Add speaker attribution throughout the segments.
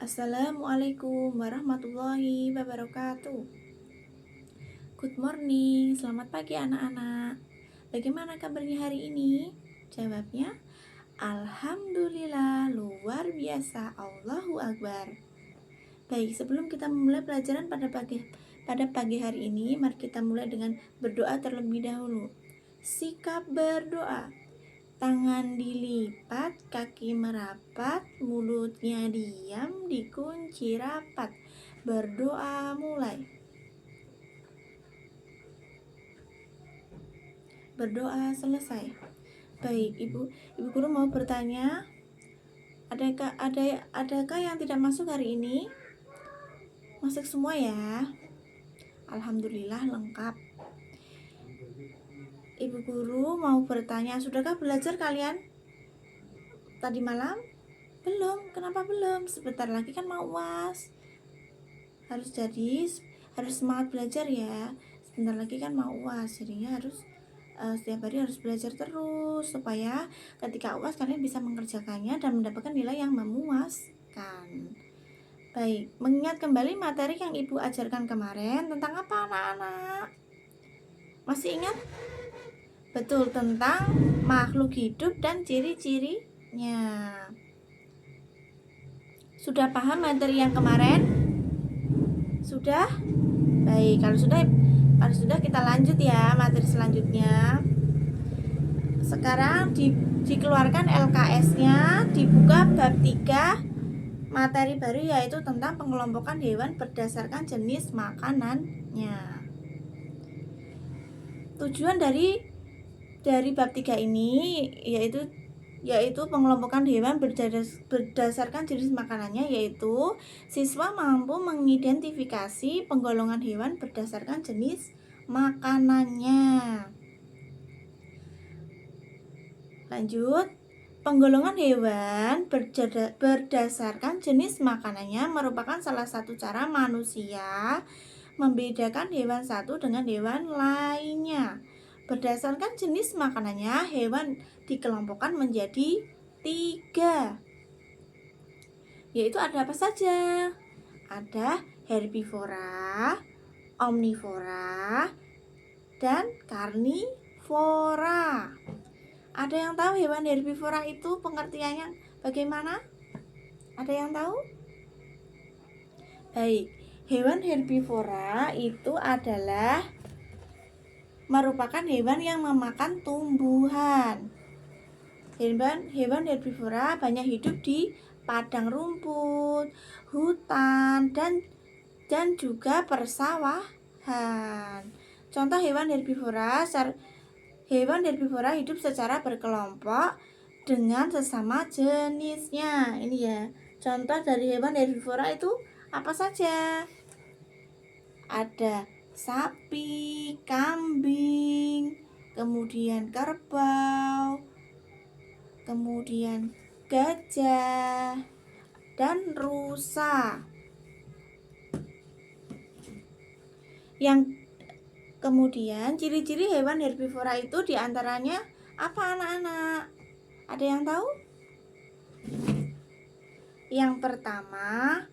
Speaker 1: Assalamualaikum warahmatullahi wabarakatuh. Good morning, selamat pagi anak-anak. Bagaimana kabarnya hari ini? Jawabnya, Alhamdulillah, luar biasa, Allahu Akbar. Baik, sebelum kita memulai pelajaran pada pagi hari ini, mari kita mulai dengan berdoa terlebih dahulu. Sikap berdoa. Tangan dilipat, kaki merapat, mulutnya diam, dikunci rapat. Berdoa mulai. Berdoa selesai. Baik, ibu guru mau bertanya, adakah yang tidak masuk hari ini? Masuk semua ya. Alhamdulillah lengkap. Ibu guru mau bertanya, sudahkah belajar kalian tadi malam? Belum. Kenapa belum? Sebentar lagi kan mau UAS. Harus semangat belajar ya. Sebentar lagi kan mau UAS, jadinya harus setiap hari harus belajar terus supaya ketika UAS kalian bisa mengerjakannya dan mendapatkan nilai yang memuaskan. Baik, mengingat kembali materi yang ibu ajarkan kemarin tentang apa anak-anak? Masih ingat? Betul, tentang makhluk hidup dan ciri-cirinya. Sudah paham materi yang kemarin? Sudah? Baik, kalau sudah kita lanjut ya materi selanjutnya. Sekarang dikeluarkan LKS-nya, dibuka bab 3 materi baru, yaitu tentang pengelompokan hewan berdasarkan jenis makanannya. Tujuan dari bab 3 ini yaitu pengelompokan hewan berdasarkan jenis makanannya, yaitu siswa mampu mengidentifikasi penggolongan hewan berdasarkan jenis makanannya. Lanjut, penggolongan hewan berdasarkan jenis makanannya merupakan salah satu cara manusia membedakan hewan satu dengan hewan lainnya. Berdasarkan jenis makanannya, hewan dikelompokkan menjadi 3, yaitu ada apa saja? Ada herbivora, omnivora, dan karnivora. Ada yang tahu hewan herbivora itu pengertiannya bagaimana? Ada yang tahu? Baik, hewan herbivora itu adalah merupakan hewan yang memakan tumbuhan. Hewan herbivora banyak hidup di padang rumput, hutan, dan juga persawahan. Contoh hewan herbivora hidup secara berkelompok dengan sesama jenisnya. Ini ya, contoh dari hewan herbivora itu apa saja? Ada sapi, kambing, kemudian kerbau, kemudian gajah, dan rusa. Yang kemudian ciri-ciri hewan herbivora itu diantaranya apa anak-anak? Ada yang tahu? Yang pertama,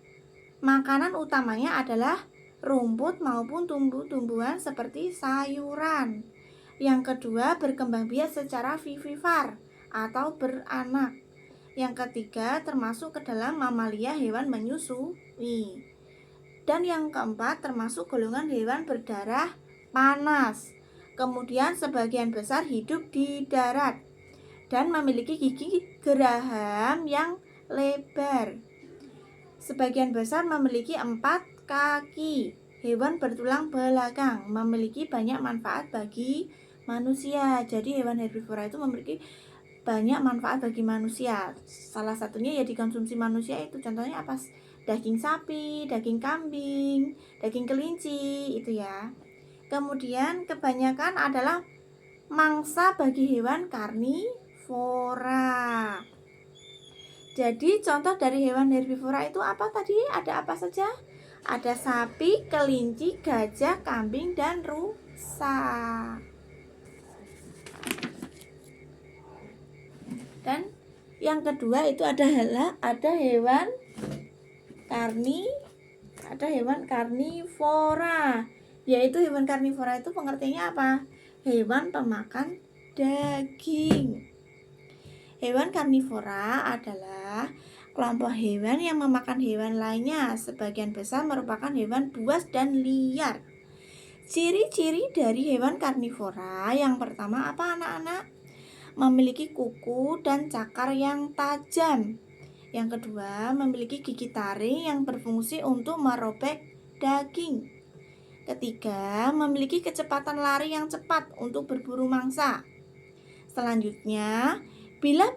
Speaker 1: makanan utamanya adalah rumput maupun tumbuh-tumbuhan seperti sayuran. Yang kedua, berkembang biak secara vivipar atau beranak. Yang ketiga, termasuk ke dalam mamalia hewan menyusui. Dan yang keempat, termasuk golongan hewan berdarah panas. Kemudian sebagian besar hidup di darat dan memiliki gigi geraham yang lebar. Sebagian besar memiliki 4 kaki. Hewan bertulang belakang, memiliki banyak manfaat bagi manusia. Jadi hewan herbivora itu memiliki banyak manfaat bagi manusia. Salah satunya ya dikonsumsi manusia itu. Contohnya apa? Daging sapi, daging kambing, daging kelinci, itu ya. Kemudian kebanyakan adalah mangsa bagi hewan karnivora. Jadi contoh dari hewan herbivora itu apa tadi? Ada apa saja? Ada sapi, kelinci, gajah, kambing, dan rusa. Dan yang kedua itu ada hewan Ada hewan karnivora, yaitu hewan karnivora itu pengertiannya apa? Hewan pemakan daging. Hewan karnivora adalah kelompok hewan yang memakan hewan lainnya. Sebagian besar merupakan hewan buas dan liar. Ciri-ciri dari hewan karnivora yang pertama apa anak-anak? Memiliki kuku dan cakar yang tajam. Yang kedua, memiliki gigi taring yang berfungsi untuk merobek daging. Ketiga, memiliki kecepatan lari yang cepat untuk berburu mangsa. Selanjutnya, bila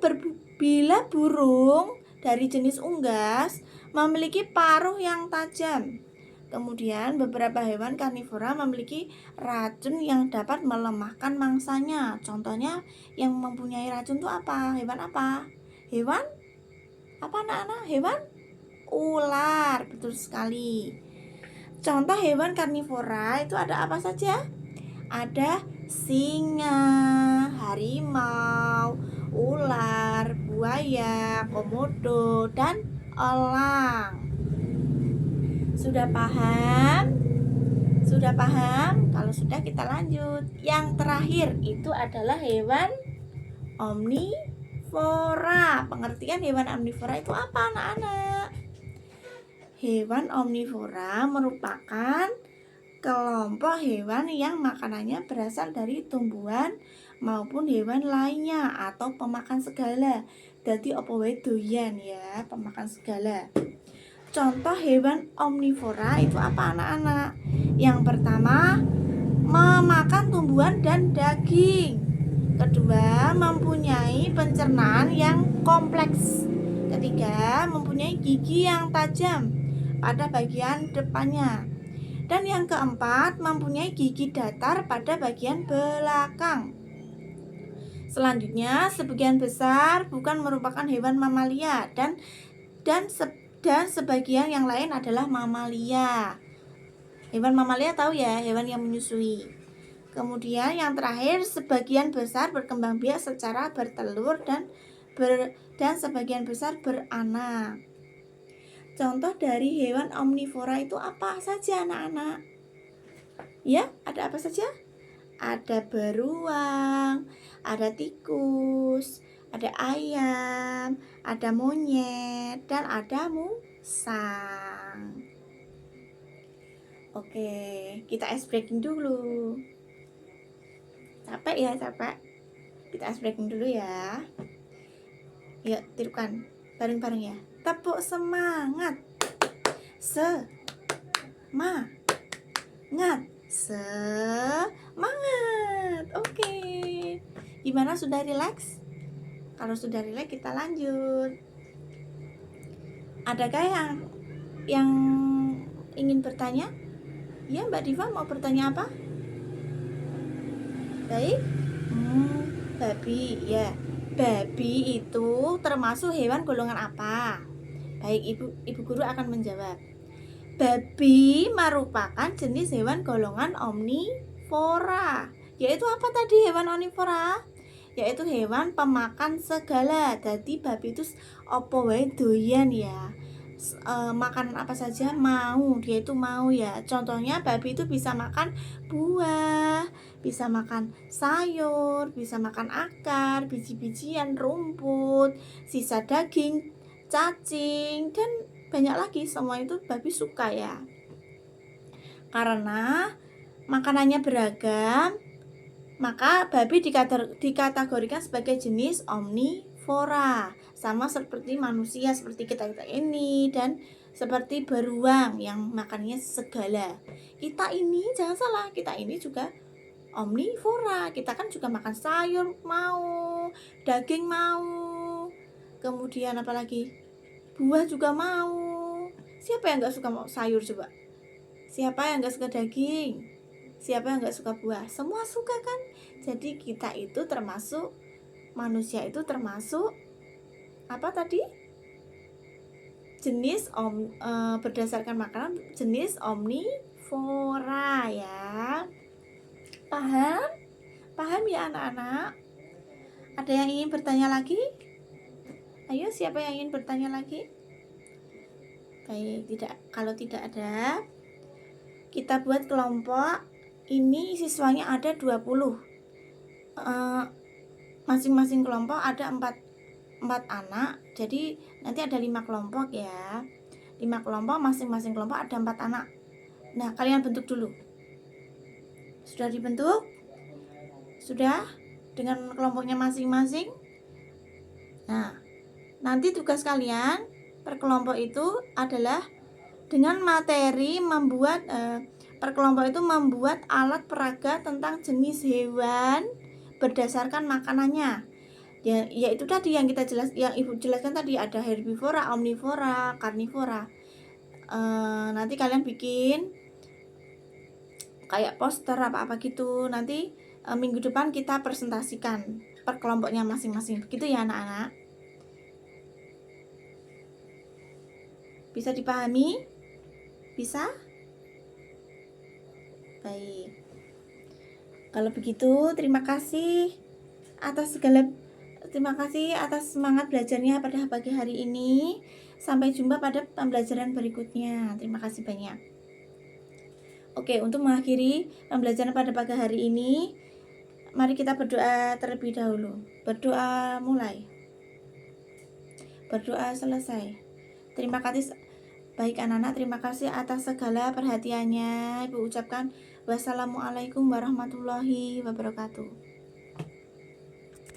Speaker 1: burung dari jenis unggas memiliki paruh yang tajam. Kemudian beberapa hewan karnivora memiliki racun yang dapat melemahkan mangsanya. Contohnya yang mempunyai racun itu apa? Hewan apa? Hewan apa anak-anak? Hewan ular. Betul sekali. Contoh hewan karnivora itu ada apa saja? Ada singa, harimau, ular, buaya, komodo, dan elang. Sudah paham? Sudah paham? Kalau sudah kita lanjut. Yang terakhir itu adalah hewan omnivora. Pengertian hewan omnivora itu apa anak-anak? Hewan omnivora merupakan kelompok hewan yang makanannya berasal dari tumbuhan maupun hewan lainnya atau pemakan segala. Jadi apa wae doyan ya, pemakan segala. Contoh hewan omnivora itu apa anak-anak? Yang pertama, memakan tumbuhan dan daging. Kedua, mempunyai pencernaan yang kompleks. Ketiga, mempunyai gigi yang tajam pada bagian depannya. Dan yang keempat, mempunyai gigi datar pada bagian belakang. Selanjutnya, sebagian besar bukan merupakan hewan mamalia dan sebagian yang lain adalah mamalia. Hewan mamalia tahu ya, hewan yang menyusui. Kemudian yang terakhir, sebagian besar berkembang biak secara bertelur dan sebagian besar beranak. Contoh dari hewan omnivora itu apa saja anak-anak? Ya, ada apa saja? Ada beruang, ada tikus, ada ayam, ada monyet, dan ada musang. Oke, kita ice breaking dulu. Capek ya, capek. Kita ice breaking dulu ya. Yuk, tirukan bareng-bareng ya. Tepuk semangat. Semangat. Oke. Gimana, sudah rileks? Kalau sudah rileks kita lanjut. Adakah yang ingin bertanya? Ya, Mbak Diva mau bertanya apa? Baik. Babi ya. Babi itu termasuk hewan golongan apa? Baik, Ibu guru akan menjawab. Babi merupakan jenis hewan golongan omnivora. Yaitu apa tadi hewan omnivora? Yaitu hewan pemakan segala. Jadi babi itu opo wae doyan ya. Makanan apa saja mau, dia itu mau ya. Contohnya babi itu bisa makan buah, bisa makan sayur, bisa makan akar, biji-bijian, rumput, sisa daging, cacing, dan banyak lagi. Semua itu babi suka ya. Karena makanannya beragam, maka babi dikategorikan sebagai jenis omnivora. Sama seperti manusia, seperti kita ini, dan seperti beruang yang makannya segala. Kita ini, jangan salah, kita ini juga omnivora. Kita kan juga makan sayur mau, daging mau, kemudian apalagi buah juga mau. Siapa yang gak suka mau sayur coba? Siapa yang gak suka daging? Siapa yang gak suka buah? Semua suka kan? Jadi kita itu termasuk, manusia itu termasuk apa tadi? Jenis berdasarkan makanan jenis omnivora ya. Paham? Paham ya anak-anak? Ada yang ingin bertanya lagi? Ayo, siapa yang ingin bertanya lagi? Baik, kalau tidak ada, kita buat kelompok. Ini siswanya ada 20. Masing-masing kelompok ada 4 anak. Jadi nanti ada 5 kelompok ya. 5 kelompok, masing-masing kelompok ada 4 anak. Nah, kalian bentuk dulu. Sudah dibentuk? Sudah? Dengan kelompoknya masing-masing? Nah, nanti tugas kalian per kelompok itu adalah dengan materi membuat per kelompok itu membuat alat peraga tentang jenis hewan berdasarkan makanannya. Ya, yaitu tadi yang Ibu jelaskan tadi, ada herbivora, omnivora, karnivora. Nanti kalian bikin kayak poster apa-apa gitu. Nanti minggu depan kita presentasikan per kelompoknya masing-masing. Begitu ya anak-anak? Bisa dipahami? Bisa? Baik. Kalau begitu, terima kasih atas semangat belajarnya pada pagi hari ini. Sampai jumpa pada pembelajaran berikutnya. Terima kasih banyak. Oke, untuk mengakhiri pembelajaran pada pagi hari ini, mari kita berdoa terlebih dahulu. Berdoa mulai. Berdoa selesai. Terima kasih. Baik anak-anak, terima kasih atas segala perhatiannya. Ibu ucapkan wassalamualaikum warahmatullahi wabarakatuh.